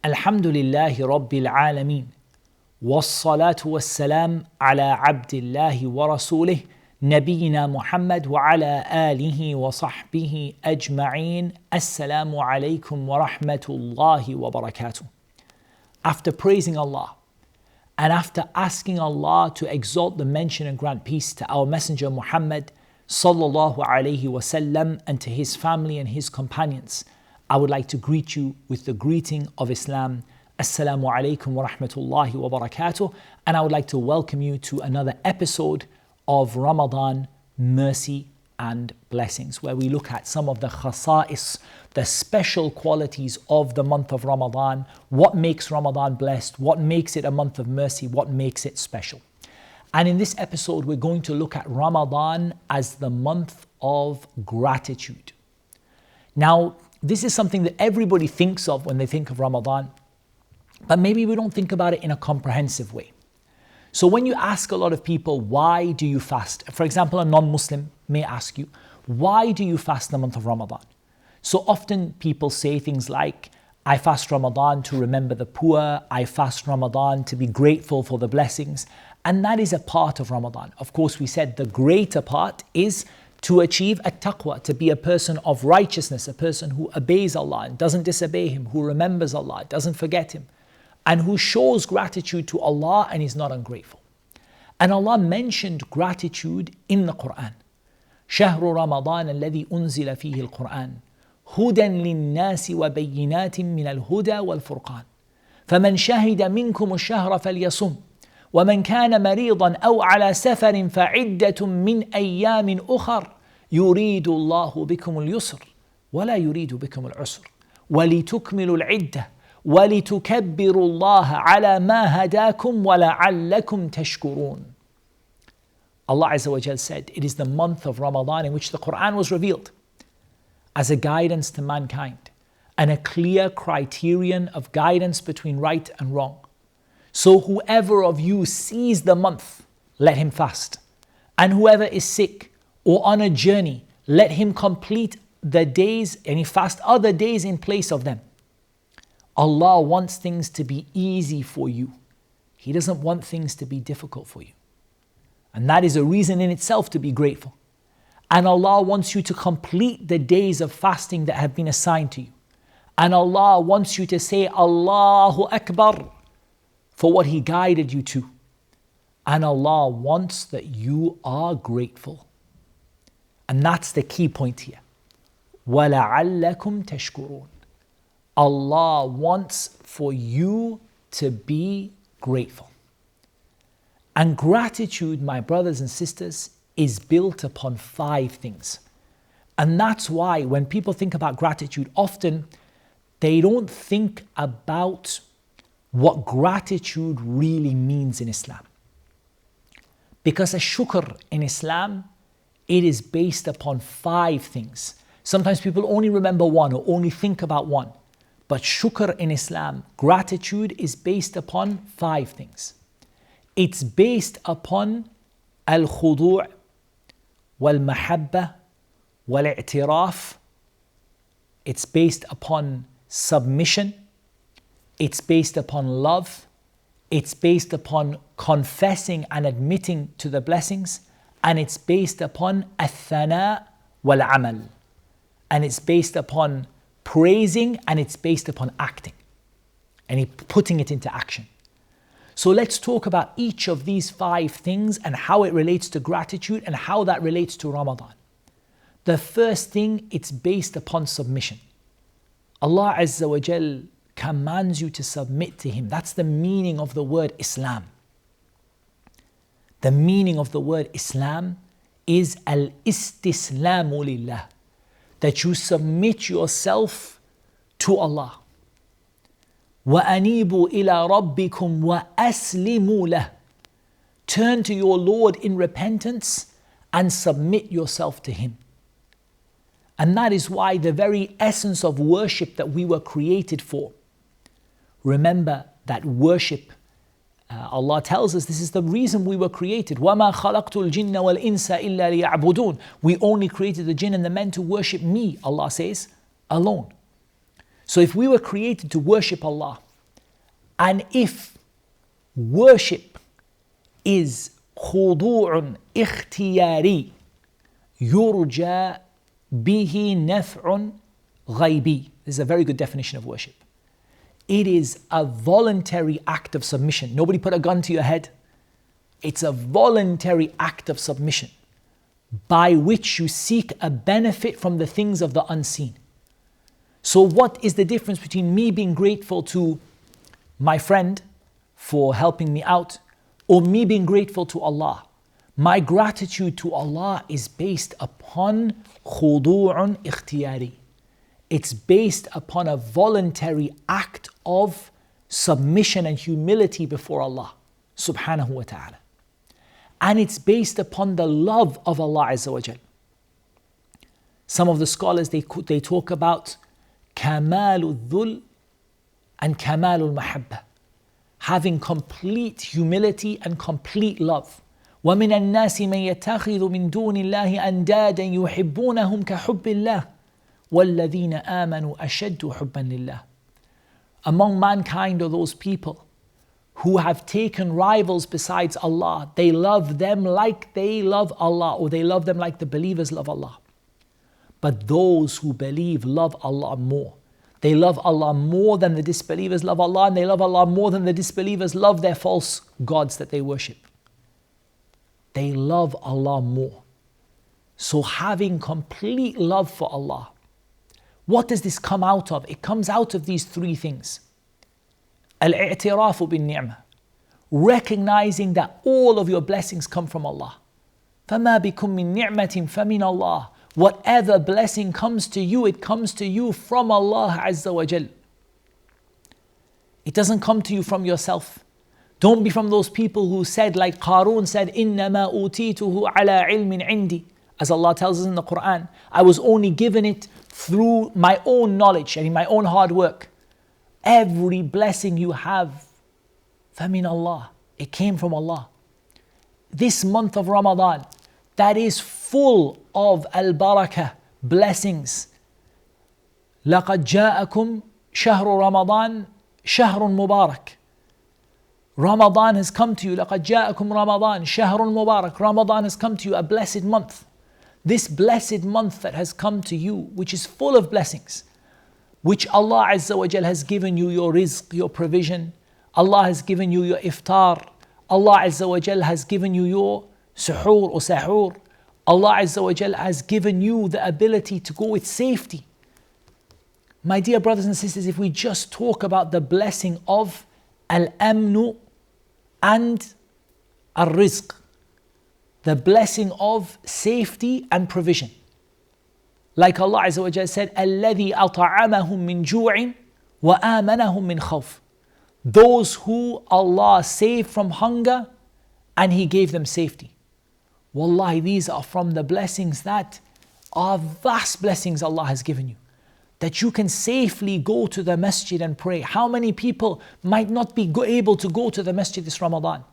Alhamdulillahi Rabbil Alameen. Wassalatu wassalam ala abdillahi wa rasulih. Nabiyyina Muhammad wa ala alihi wa sahbihi ajma'een. Assalamu alaikum wa rahmatullahi wa barakatuh. After praising Allah and after asking Allah to exalt the mention and grant peace to our Messenger Muhammad sallallahu alaihi wasallam and to his family and his companions, I would like to greet you with the greeting of Islam. Assalamu alaikum wa rahmatullahi wa barakatuh. And I would like to welcome you to another episode of Ramadan Mercy and Blessings, where we look at some of the khasa'is, the special qualities of the month of Ramadan, what makes Ramadan blessed, what makes it a month of mercy, what makes it special. And in this episode, we're going to look at Ramadan as the month of gratitude. Now, this is something that everybody thinks of when they think of Ramadan, but maybe we don't think about it in a comprehensive way. So when you ask a lot of people, why do you fast? For example, a non-Muslim may ask you, why do you fast the month of Ramadan? So often people say things like, I fast Ramadan to remember the poor, I fast Ramadan to be grateful for the blessings, and that is a part of Ramadan. Of course, we said the greater part is to achieve at-taqwa, to be a person of righteousness, a person who obeys Allah and doesn't disobey Him, who remembers Allah, doesn't forget Him, and who shows gratitude to Allah and is not ungrateful. And Allah mentioned gratitude in the Quran. شهر رمضان الذي أنزل فيه القرآن هدى للناس وبينات من الهدى والفرقان فمن شهد منكم الشهر فليصم ومن كان مريضا أو على سفر فعدة من أيام أخر يريد الله بكم اليسر ولا يريد بكم العسر ولتكملوا العدة وَلِتُكَبِّرُوا اللَّهَ عَلَى مَا هَدَاكُمْ وَلَعَلَّكُمْ تَشْكُرُونَ. Allah Azza wa Jal said, it is the month of Ramadan in which the Quran was revealed as a guidance to mankind and a clear criterion of guidance between right and wrong. So whoever of you sees the month, let him fast. And whoever is sick or on a journey, let him complete the days and he fast other days in place of them. Allah wants things to be easy for you. He doesn't want things to be difficult for you. And that is a reason in itself to be grateful. And Allah wants you to complete the days of fasting that have been assigned to you. And Allah wants you to say Allahu Akbar for what He guided you to. And Allah wants that you are grateful. And that's the key point here. وَلَعَلَّكُمْ تَشْكُرُونَ. Allah wants for you to be grateful. And gratitude, my brothers and sisters, is built upon 5 things. And that's why when people think about gratitude, often they don't think about what gratitude really means in Islam. Because a shukr in Islam, it is based upon 5 things. Sometimes people only remember one or only think about one. But shukr in Islam, gratitude, is based upon 5 things. It's based upon al-khudu' wal-mahabba wal-i'tiraf. It's based upon submission. It's based upon love. It's based upon confessing and admitting to the blessings. And it's based upon al-thana wal-amal. And it's based upon praising, and it's based upon acting and putting it into action. So let's talk about each of these 5 things and how it relates to gratitude and how that relates to Ramadan. The first thing, it's based upon submission. Allah Azza wa Jal commands you to submit to Him. That's the meaning of the word Islam. The meaning of the word Islam is al-istislamu lillah, that you submit yourself to Allah. وَأَنِيبُوا إِلَىٰ رَبِّكُمْ وَأَسْلِمُوا لَهُ. Turn to your Lord in repentance and submit yourself to Him. And that is why the very essence of worship that we were created for. Remember that worship, Allah tells us this is the reason we were created. وَمَا خَلَقْتُ الْجِنَّ وَالْإِنسَ إِلَّا لِيَعْبُدُونَ. We only created the jinn and the men to worship me, Allah says, alone. So if we were created to worship Allah, And if worship is خضوع اختياري يرجى به نفع غيبي. This is a very good definition of worship. It is a voluntary act of submission. Nobody put a gun to your head. It's a voluntary act of submission by which you seek a benefit from the things of the unseen. So what is the difference between me being grateful to my friend for helping me out or me being grateful to Allah? My gratitude to Allah is based upon خضوع اختياري. It's based upon a voluntary act of submission and humility before Allah subhanahu wa ta'ala. And it's based upon the love of Allah Azza wa Jal. Some of the scholars, they talk about كمال الذل and كمال المحبة, having complete humility and complete love. ومن الناس من يتخذ من دون الله أندادا يحبونهم كحب الله وَالَّذِينَ آمَنُوا أَشَدُّ حُبًّا لِلَّهِ. Among mankind are those people who have taken rivals besides Allah. They love them like they love Allah, or they love them like the believers love Allah. But those who believe love Allah more. They love Allah more than the disbelievers love Allah, and they love Allah more than the disbelievers love their false gods that they worship. They love Allah more. So having complete love for Allah, what does this come out of? It comes out of these three things. Al-i'tirafu bin-ni'mah, recognizing that all of your blessings come from Allah. فَمَا بِكُم مِّن نِعْمَةٍ فَمِنَ اللَّهِ. Whatever blessing comes to you, it comes to you from Allah Azza wa Jal. It doesn't come to you from yourself. Don't be from those people who said, like Qarun said, إِنَّمَا أُوتِيتُهُ عَلَىٰ عِلْمٍ عِنْدِي. As Allah tells us in the Quran, I was only given it through my own knowledge and in my own hard work. Every blessing you have, فَمِنَ Allah, it came from Allah. This month of Ramadan, that is full of al-barakah, blessings. لَقَدْ جَاءَكُمْ شَهْرُ رَمَضَانَ شَهْرٌ مُبَارَكٌ. Ramadan has come to you. لَقَدْ جَاءَكُمْ رَمَضَانَ شَهْرٌ مُبَارَكٌ. Ramadan has come to you, a blessed month. This blessed month that has come to you, which is full of blessings, which Allah Azza wa Jal has given you your rizq, your provision. Allah has given you your iftar. Allah Azza wa Jal has given you your suhoor or sahur. Allah Azza wa Jal has given you the ability to go with safety. My dear brothers and sisters, if we just talk about the blessing of al-amnu and al-rizq, the blessing of safety and provision. Like Allah Azza wa Jalla said, الَّذِي أَطْعَمَهُم مِّن جُوعٍ وَآمَنَهُم مِّن خَوْفٍ. Those who Allah saved from hunger and He gave them safety. Wallahi, these are from the blessings that are vast blessings Allah has given you. That you can safely go to the masjid and pray. How many people might not be able to go to the masjid this Ramadan?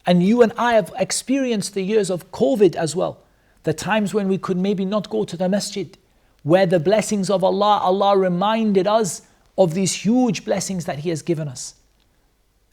And you and I have experienced the years of COVID as well. The times when we could maybe not go to the masjid, where the blessings of Allah reminded us of these huge blessings that He has given us.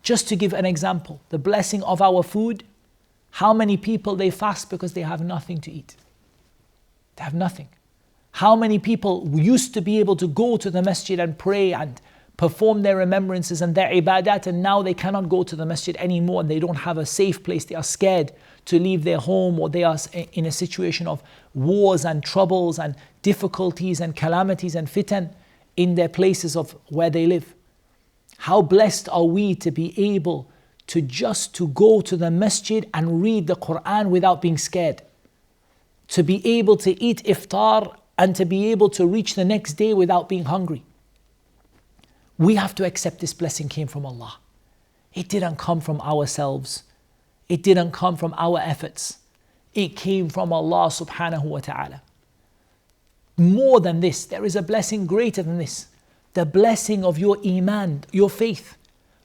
Just to give an example, the blessing of our food, how many people they fast because they have nothing to eat? They have nothing. How many people used to be able to go to the masjid and pray and perform their remembrances and their ibadat, and now they cannot go to the masjid anymore and they don't have a safe place. They are scared to leave their home, or they are in a situation of wars and troubles and difficulties and calamities and fitan in their places of where they live. How blessed are we to be able to just to go to the masjid and read the Quran without being scared. To be able to eat iftar and to be able to reach the next day without being hungry. We have to accept this blessing came from Allah. It didn't come from ourselves. It didn't come from our efforts. It came from Allah subhanahu wa ta'ala. More than this, there is a blessing greater than this. The blessing of your iman, your faith.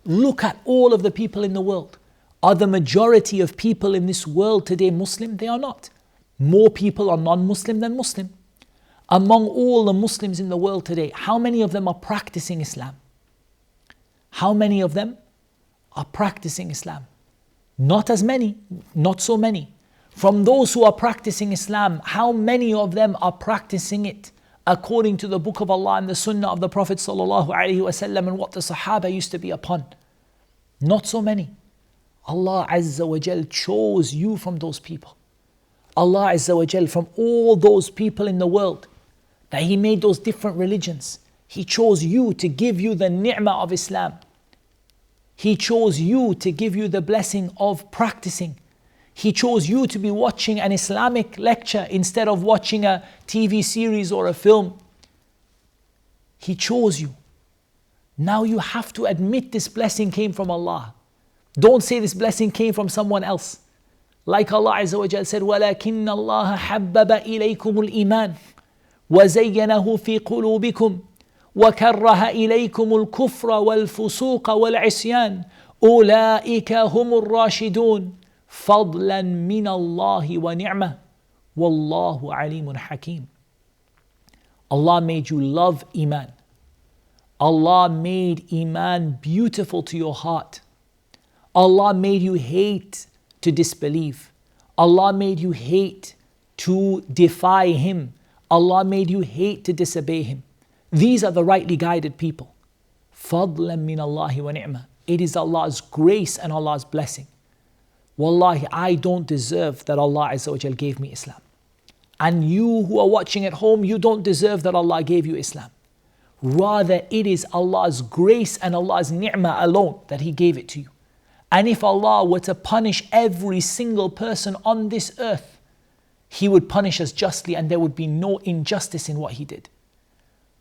Look at all of the people in the world. Are the majority of people in this world today Muslim? They are not. More people are non-Muslim than Muslim. Among all the Muslims in the world today, how many of them are practicing Islam? How many of them are practicing Islam? Not as many, not so many. From those who are practicing Islam, how many of them are practicing it according to the Book of Allah and the Sunnah of the Prophet sallallahu alaihi wasallam and what the Sahaba used to be upon? Not so many. Allah Azza wa Jal chose you from those people. Allah Azza wa Jal, from all those people in the world, that He made those different religions, He chose you to give you the ni'mah of Islam. He chose you to give you the blessing of practicing. He chose you to be watching an Islamic lecture instead of watching a TV series or a film. He chose you. Now you have to admit this blessing came from Allah. Don't say this blessing came from someone else. Like Allah Azza wa Jal said, وَلَكِنَّ اللَّهَ حَبَّبَ إِلَيْكُمُ الْإِيمَانِ وَزَيَّنَهُ فِي قُلُوبِكُمْ وَكَرَّهَ إِلَيْكُمُ الْكُفْرَ وَالْفُسُوقَ وَالْعِصْيَانَ أُولَٰئِكَ هُمُ الرَّاشِدُونَ فَضْلًا مِنَ اللَّهِ وَنِعْمَةً وَاللَّهُ عَلِيمٌ حَكِيمٌ. Allah made you love Iman. Allah made Iman beautiful to your heart. Allah made you hate to disbelieve. Allah made you hate to defy Him. Allah made you hate to disobey Him. These are the rightly guided people. فَضْلًا مِنَ اللَّهِ وَنِعْمَةً. It is Allah's grace and Allah's blessing. Wallahi, I don't deserve that Allah Azza wa Jal gave me Islam. And you who are watching at home, you don't deserve that Allah gave you Islam. Rather, it is Allah's grace and Allah's ni'mah alone that He gave it to you. And if Allah were to punish every single person on this earth, He would punish us justly and there would be no injustice in what He did.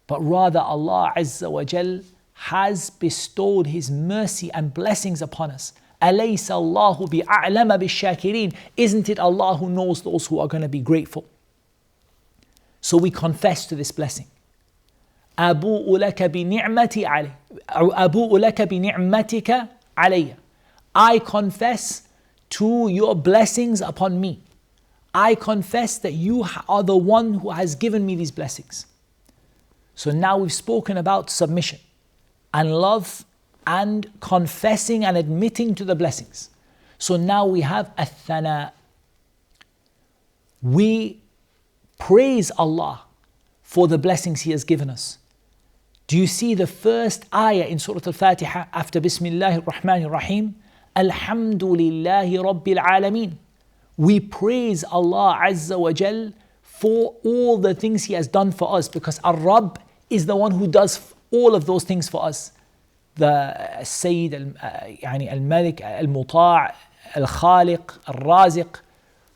But rather, Allah Azza wa Jal has bestowed His mercy and blessings upon us. أَلَيْسَ اللَّهُ بِأَعْلَمَ بِالشَّاكِرِينَ. Isn't it Allah who knows those who are going to be grateful? So we confess to this blessing. أَبُوءُ لَكَ بِنِعْمَتِي عَلَيْهِ أَبُوءُ لَكَ بِنِعْمَتِكَ عَلَيَّ. I confess to your blessings upon me. I confess that you are the one who has given me these blessings. So now we've spoken about submission and love and confessing and admitting to the blessings. So now we have ath-thana. We praise Allah for the blessings He has given us. Do you see the first ayah in Surah Al-Fatiha after Bismillahir Rahmanir Rahim? Alhamdulillahi Rabbil Alameen. We praise Allah Azza wa Jal for all the things He has done for us, because Ar-Rabb is the one who does all of those things for us. The Sayyid, Al-Malik, Al-Muta', Al-Khaliq, Al-Raziq,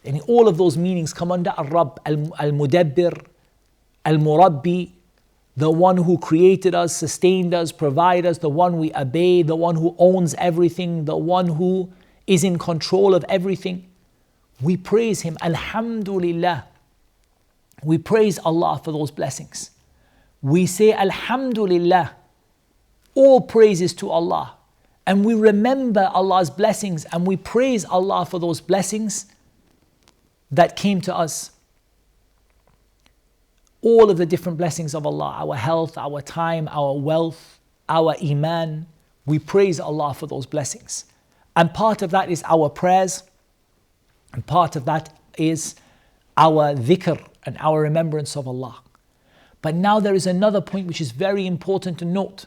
and all of those meanings come under Ar-Rabb, Al-Mudabbir, Al-Murabbi, the one who created us, sustained us, provided us, the one we obey, the one who owns everything, the one who is in control of everything. We praise Him. Alhamdulillah. We praise Allah for those blessings. We say Alhamdulillah. All praises to Allah. And we remember Allah's blessings and we praise Allah for those blessings that came to us. All of the different blessings of Allah, our health, our time, our wealth, our iman. We praise Allah for those blessings. And part of that is our prayers. And part of that is our dhikr and our remembrance of Allah. But now there is another point which is very important to note.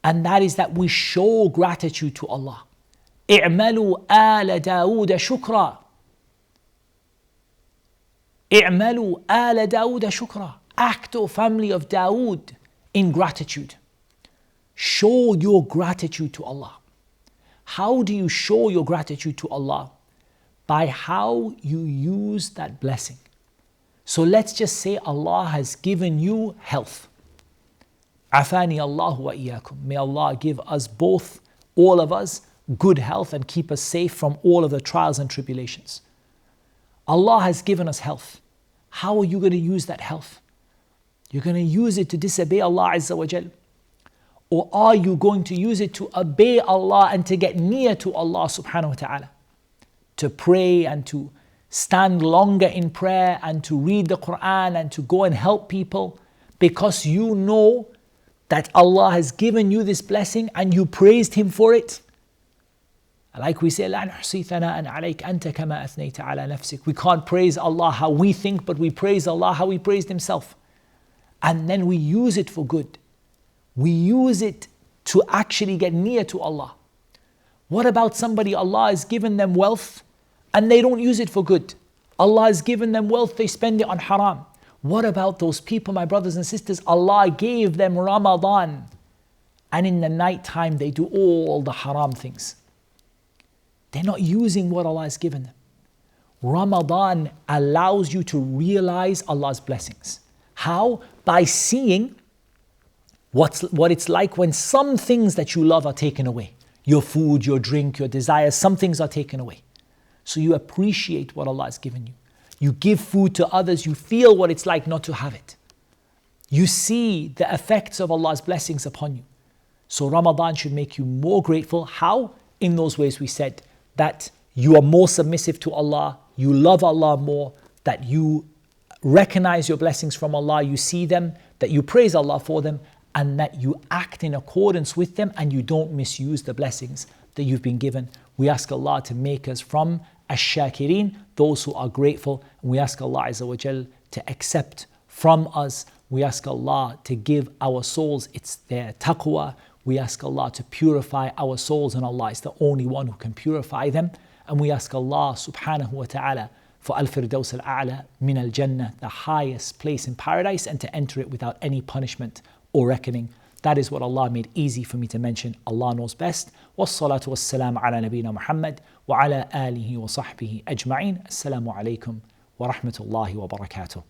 And that is that we show gratitude to Allah. اعملوا آل داود شكرا. اعملوا آل داود شكرا. Act, O family of Dawood, in gratitude. Show your gratitude to Allah. How do you show your gratitude to Allah? By how you use that blessing. So let's just say Allah has given you health. Afani Allahu wa iyyakum. May Allah give us both, all of us, good health and keep us safe from all of the trials and tribulations. Allah has given us health. How are you going to use that health? You're going to use it to disobey Allah Azza wa Jal? Or are you going to use it to obey Allah and to get near to Allah subhanahu wa ta'ala? To pray and to stand longer in prayer and to read the Quran and to go and help people because you know that Allah has given you this blessing and you praised Him for it? Like we say, لَا نُحْصِي ثَنَاءً عَلَيْكَ أَنْتَ كَمَا أَثْنَيْتَ عَلَى نَفْسِكَ. We can't praise Allah how we think, but we praise Allah how He praised Himself. And then we use it for good. We use it to actually get near to Allah. What about somebody, Allah has given them wealth and they don't use it for good? Allah has given them wealth, they spend it on haram. What about those people, my brothers and sisters, Allah gave them Ramadan and in the night time they do all the haram things. They're not using what Allah has given them. Ramadan allows you to realize Allah's blessings. How? By seeing what it's like when some things that you love are taken away. Your food, your drink, your desires, some things are taken away. So you appreciate what Allah has given you. You give food to others, you feel what it's like not to have it. You see the effects of Allah's blessings upon you. So Ramadan should make you more grateful. How? In those ways we said, that you are more submissive to Allah, you love Allah more, that you recognize your blessings from Allah, you see them, that you praise Allah for them, and that you act in accordance with them and you don't misuse the blessings that you've been given. We ask Allah to make us from ash-shakirin, those who are grateful. And we ask Allah Azza wa Jal to accept from us. We ask Allah to give our souls their taqwa. We ask Allah to purify our souls, and Allah is the only one who can purify them. And we ask Allah subhanahu wa ta'ala for al-firdaus al-a'la min al-jannah, the highest place in paradise, and to enter it without any punishment or reckoning. That is what Allah made easy for me to mention. Allah knows best. Wassalatu wassalam ala nabina Muhammad wa ala alihi wa sahbihi ajma'in. Assalamu alaikum wa rahmatullahi wa barakatuh.